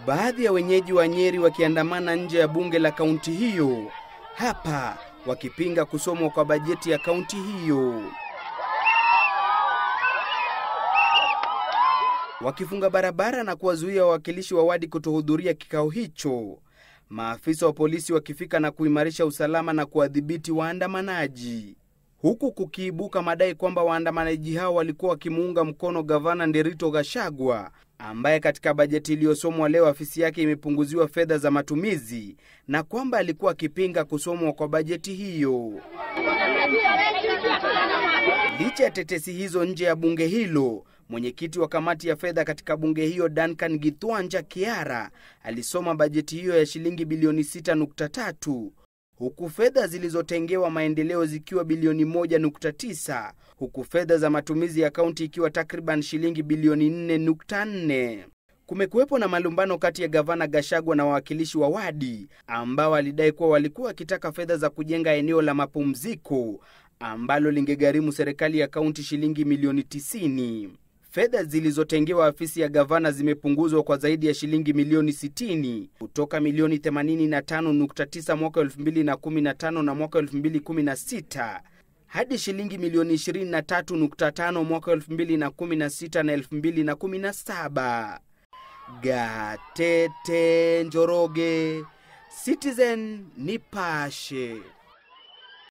Baadhi ya wenyeji wa Nyeri wakiandamana nje ya bunge la kaunti hiyo, hapa wakipinga kusomwa kwa bajeti ya kaunti hiyo. Wakifunga barabara na kuwazuia wawakilishi wa wadi kutohudhuria kikao hicho. Maafisa wa polisi wakifika na kuimarisha usalama na kuwadhibiti waandamanaji. Huku kukiibuka madai kwamba waandamanaji hao walikuwa wakimuunga mkono gavana Nderitu Gachagua, ambaye katika bajeti iliyosomwa leo afisi yake imepunguziwa fedha za matumizi, na kwamba alikuwa akipinga kusomwa kwa bajeti hiyo. Licha ya tetesi hizo nje ya bunge hilo, mwenyekiti wa kamati ya fedha katika bunge hiyo Duncan Githwanja Kiara alisoma bajeti hiyo ya shilingi bilioni 6.3, huku fedha zilizotengewa maendeleo zikiwa bilioni 1.9, huku fedha za matumizi ya kaunti ikiwa takriban shilingi bilioni 4.4. Kumekuwepo na malumbano kati ya gavana Gachagua na wawakilishi wa wadi ambao walidai kuwa walikuwa wakitaka fedha za kujenga eneo la mapumziko ambalo lingegharimu serikali ya kaunti shilingi milioni 90. Fedha zilizotengewa afisi ya gavana zimepunguzwa kwa zaidi ya shilingi milioni 60 kutoka milioni 85.9 mwaka 2015 na mwaka 2016 hadi shilingi milioni 23.5 mwaka 2016 na 2017. Gatete Njoroge, Citizen Nipashe.